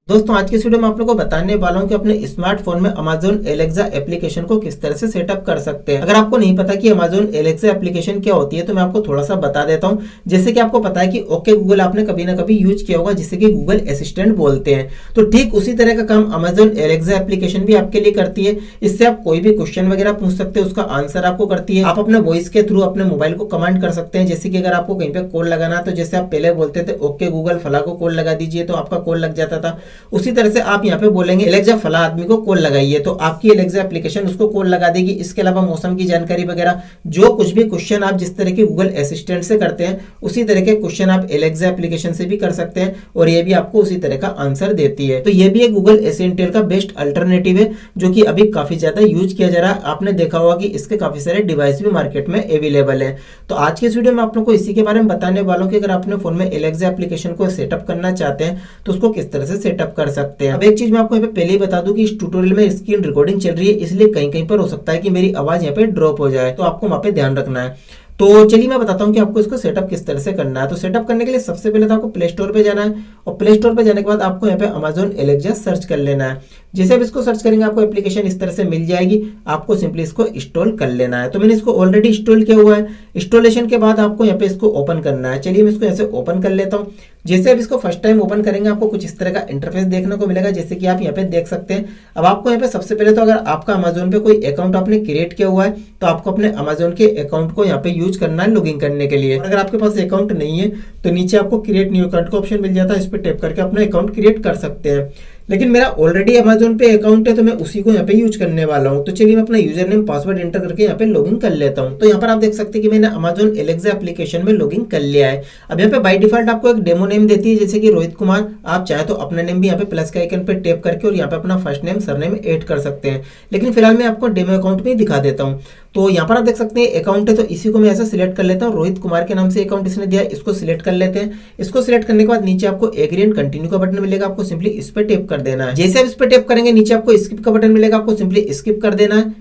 दोस्तों आज की इस वीडियो में आप लोगों को बताने वाला हूं कि अपने स्मार्टफोन में Amazon Alexa एप्लीकेशन को किस तरह से सेटअप कर सकते हैं। अगर आपको नहीं पता कि Amazon Alexa एप्लीकेशन क्या होती है तो मैं आपको थोड़ा सा बता देता हूं। जैसे कि आपको पता है कि ओके गूगल आपने कभी ना कभी यूज किया होगा, जिसे कि गूगल असिस्टेंट बोलते हैं। तो ठीक उसी तरह का काम Amazon Alexa एप्लीकेशन भी आपके लिए करती है। इससे आप कोई भी क्वेश्चन वगैरह पूछ सकते हैं, उसका आंसर आपको करती है। आप अपने वॉइस के थ्रू अपने मोबाइल को कमांड कर सकते हैं। जैसे कि अगर आपको कहीं पे कॉल लगाना है तो जैसे आप पहले बोलते थे ओके गूगल फला को कॉल लगा दीजिए तो आपका कॉल लग जाता था, उसी तरह से आप यहाँ पे बोलेंगे एलेक्सा फला आदमी को कॉल लगाइए तो आपकी एलेक्सा एप्लीकेशन उसको कॉल लगा देगी। इसके अलावा मौसम की जानकारी वगैरह जो कुछ भी क्वेश्चन आप जिस तरह के गूगल असिस्टेंट से करते हैं उसी तरह के क्वेश्चन आप एलेक्सा एप्लीकेशन से भी कर सकते हैं और ये भी आपको उसी तरह का आंसर देती है। तो ये भी एक गूगल असिस्टेंट का बेस्ट अल्टरनेटिव है जो कि अभी काफी ज्यादा यूज किया जा रहा है। आपने देखा होगा कि इसके काफी सारे डिवाइस भी मार्केट में अवेलेबल है। तो आज की इस वीडियो में आप लोग को इसी के बारे में बताने वालों कि अगर अपने फोन में एलेक्सा एप्लीकेशन को सेटअप करना चाहते हैं तो उसको किस तरह से सेटअप कर सकते हैं। अब एक चीज मैं आपको यहाँ पे पहले ही बता दूं कि इस ट्यूटोरियल में स्क्रीन रिकॉर्डिंग चल रही है, इसलिए कहीं कहीं पर हो सकता है कि मेरी आवाज यहाँ पे ड्रॉप हो जाए, तो आपको वहां पे ध्यान रखना है। तो चलिए मैं बताता हूँ कि आपको इसको सेटअप किस तरह से करना है। तो सेटअप करने के लिए सबसे पहले तो आपको प्ले स्टोर पे जाना है और प्ले स्टोर पे जाने के बाद आपको यहाँ पे Amazon Alexa सर्च कर लेना है। जैसे आप इसको सर्च करेंगे आपको एप्लीकेशन इस तरह से मिल जाएगी, आपको सिंपली इसको इंस्टॉल कर लेना है। तो मैंने इसको ऑलरेडी इंस्टॉल किया हुआ है। इंस्टॉलेशन के बाद आपको यहाँ पे इसको ओपन करना है। चलिए मैं इसको ऐसे ओपन कर लेता हूँ। जैसे आप इसको फर्स्ट टाइम ओपन करेंगे आपको कुछ इस तरह का इंटरफेस देखने को मिलेगा, जैसे कि आप यहाँ पे देख सकते हैं। अब आपको यहाँ पे सबसे पहले तो अगर आपका अमेजोन पे कोई अकाउंट आपने क्रिएट किया हुआ है तो आपको अपने अमेजोन के अकाउंट को यहाँ पे यूज करना है लॉगिन करने के लिए। और अगर आपके पास अकाउंट नहीं है तो नीचे आपको क्रिएट न्यू अकाउंट का ऑप्शन मिल जाता है, इस पर टैप करके अपना अकाउंट क्रिएट कर सकते हैं। लेकिन मेरा ऑलरेडी अमेजोन पे अकाउंट है तो मैं उसी को यहाँ पे यूज करने वाला हूँ। तो चलिए मैं अपना यूजर नेम पासवर्ड एंटर करके यहाँ पे लॉगिन कर लेता हूँ। तो यहाँ पर आप देख सकते हैं कि मैंने Amazon Alexa एप्लीकेशन में लॉगिन कर लिया है। अब यहाँ पे बाय डिफॉल्ट आपको एक डेमो नेम देती है, जैसे कि रोहित कुमार। आप चाहे तो अपना नेम भी यहाँ पे प्लस के आइकन पे टैप करके और यहाँ पे अपना फर्स्ट नेम सरनेम ऐड कर सकते हैं। लेकिन फिलहाल मैं आपको डेमो अकाउंट में दिखा देता हूँ। तो यहाँ पर आप देख सकते हैं अकाउंट है, तो इसी को मैं ऐसे सिलेक्ट कर लेता हूँ। रोहित कुमार के नाम से अकाउंट इसने दिया, इसको सिलेक्ट कर लेते हैं। इसको सिलेक्ट करने के बाद नीचे आपको एग्री एंड कंटिन्यू का बटन मिलेगा, आपको सिंपली इस पर टैप कर देना है। जैसे आप इस पर टैप करेंगे नीचे आपको स्किप का बटन मिलेगा, आपको सिंपली स्किप कर देना है।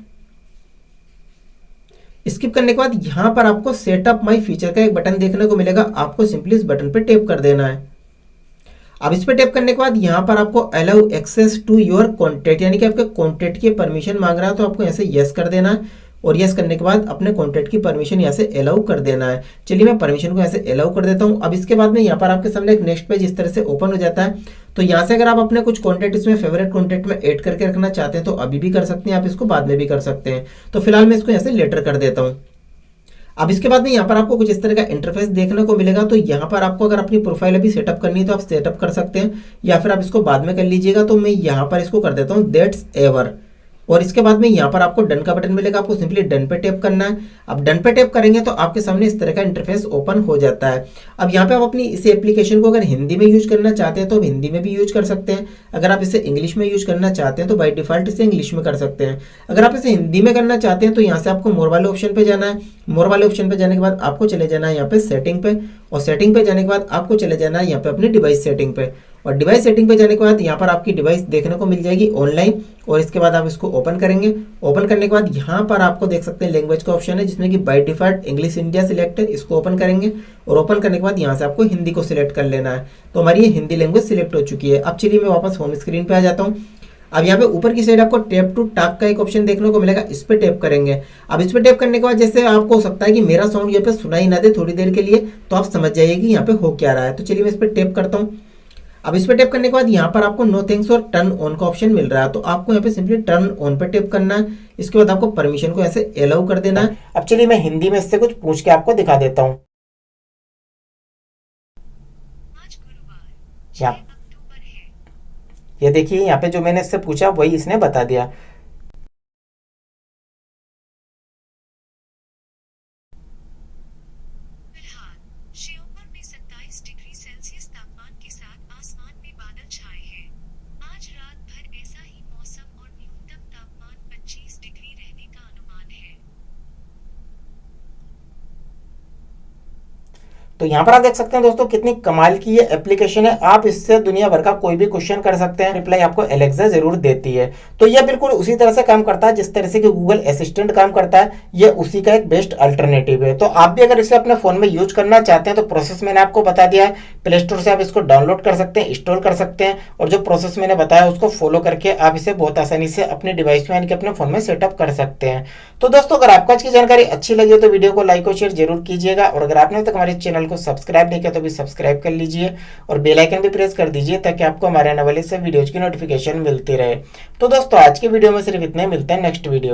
स्किप करने के बाद यहाँ पर आपको सेटअप माई फीचर का एक बटन देखने को मिलेगा, आपको सिंपली इस बटन पर टैप कर देना है। अब इस पर टैप करने के बाद यहाँ पर आपको allow access to your contact, यानी कि आपके कॉन्टेक्ट की परमिशन मांग रहा है, तो आपको यहाँ से यस कर देना है। और यस करने के बाद अपने कॉन्टेक्ट की परमिशन यहाँ से अलाउ कर देना है। चलिए मैं परमिशन को यहाँ से अलाउ कर देता हूँ। अब इसके बाद में यहाँ पर आपके सामने एक नेक्स्ट पेज इस तरह से ओपन हो जाता है। तो यहाँ से अगर आप अपने कुछ कॉन्टेक्ट इसमें फेवरेट कॉन्टेक्ट में ऐड करके रखना चाहते हैं तो अभी भी कर सकते हैं, आप इसको बाद में भी कर सकते हैं। तो फिलहाल मैं इसको यहाँ से लेटर कर देता हूँ। अब इसके बाद में यहाँ पर आपको कुछ इस तरह का इंटरफेस देखने को मिलेगा। तो यहाँ पर आपको अगर अपनी प्रोफाइल अभी सेटअप करनी है तो आप सेटअप कर सकते हैं, या फिर आप इसको बाद में कर लीजिएगा। तो मैं यहाँ पर इसको कर देता हूँ दैट्स एवर। और इसके बाद में यहाँ पर आपको डन का बटन मिलेगा, आपको सिंपली डन पे टैप करना है। अब डन पे टैप करेंगे तो आपके सामने इस तरह का इंटरफेस ओपन हो जाता है। अब यहाँ पे आप अपनी इस एप्लीकेशन को अगर हिंदी में यूज करना चाहते हैं तो हिंदी में भी यूज कर सकते हैं। अगर आप इसे इंग्लिश में यूज करना चाहते हैं तो बाय डिफॉल्ट इसे इंग्लिश में कर सकते हैं। अगर आप इसे हिंदी में करना चाहते हैं तो यहाँ से आपको मोर वाले ऑप्शन पे जाना है। मोर वाले ऑप्शन पे जाने के बाद आपको चले जाना है यहाँ पे सेटिंग पे, और सेटिंग पे जाने के बाद आपको चले जाना है यहाँ पे अपने डिवाइस सेटिंग पे। और डिवाइस सेटिंग पे जाने के बाद यहाँ पर आपकी डिवाइस देखने को मिल जाएगी ऑनलाइन, और इसके बाद आप इसको ओपन करेंगे। ओपन करने के बाद यहाँ पर आपको देख सकते हैं लैंग्वेज का ऑप्शन है, जिसमें कि by default English India select है। इसको ओपन करेंगे और ओपन करने के बाद यहाँ से आपको हिंदी को सिलेक्ट कर लेना है। तो हमारी ये हिंदी लैंग्वेज सिलेक्ट हो चुकी है। अब चलिए मैं वापस होम स्क्रीन पे आ जाता हूँ। अब यहाँ पे ऊपर की साइड आपको टैप टू टॉक का एक ऑप्शन देखने को मिलेगा, इस पे टैप करेंगे। अब इस पे टैप करने के बाद जैसे आपको हो सकता है कि मेरा साउंड यहाँ पे सुनाई ना दे थोड़ी देर के लिए, तो आप समझ जाइए कि यहाँ पे हो क्या रहा है। तो चलिए मैं इस पे टैप करता हूँ। अब इस पे टैप करने के बाद यहाँ पर आपको नो थैंक्स और टर्न ऑन का ऑप्शन मिल रहा है, तो आपको यहाँ पे सिंपली टर्न ऑन पे टैप करना है। इसके बाद आपको परमिशन को ऐसे अलाउ कर देना है। अब चलिए मैं हिंदी में इससे कुछ पूछ के आपको दिखा देता हूँ। ये देखिए यहाँ पे जो मैंने इससे पूछा वही इसने बता दिया। श्योपुर में 27 डिग्री सेल्सियस तापमान के साथ आसमान में बादल छाए हैं। आज रात भर ऐसा ही मौसम और न्यूनतम तापमान 25 डिग्री रहने का अनुमान है। तो यहाँ पर आप देख सकते हैं दोस्तों कितनी कमाल की ये एप्लीकेशन है। आप इससे दुनिया भर का कोई भी क्वेश्चन कर सकते हैं, रिप्लाई आपको एलेक्सा जरूर देती है। तो यह बिल्कुल उसी तरह से काम करता है जिस तरह से कि गूगल असिस्टेंट काम करता है, ये उसी का एक बेस्ट अल्टरनेटिव है। तो आप भी अगर इसे अपने फोन में यूज करना चाहते हैं तो प्रोसेस मैंने आपको बता दिया है। प्ले स्टोर से आप इसको डाउनलोड कर सकते हैं, इंस्टॉल कर सकते हैं, और जो प्रोसेस मैंने बताया उसको फॉलो करके आप इसे बहुत आसानी से अपने डिवाइस में यानी कि अपने फोन में सेटअप कर सकते हैं। तो दोस्तों अगर आपको आज की जानकारी अच्छी लगी हो तो वीडियो को लाइक और शेयर जरूर कीजिएगा, और अगर आपने तक हमारे चैनल को सब्सक्राइब नहीं किया तो भी सब्सक्राइब कर लीजिए और बेल आइकन भी प्रेस कर दीजिए ताकि आपको हमारे आने वाले सब वीडियोज की नोटिफिकेशन मिलती रहे। तो दोस्तों आज की वीडियो में सिर्फ इतने, मिलते हैं नेक्स्ट वीडियो।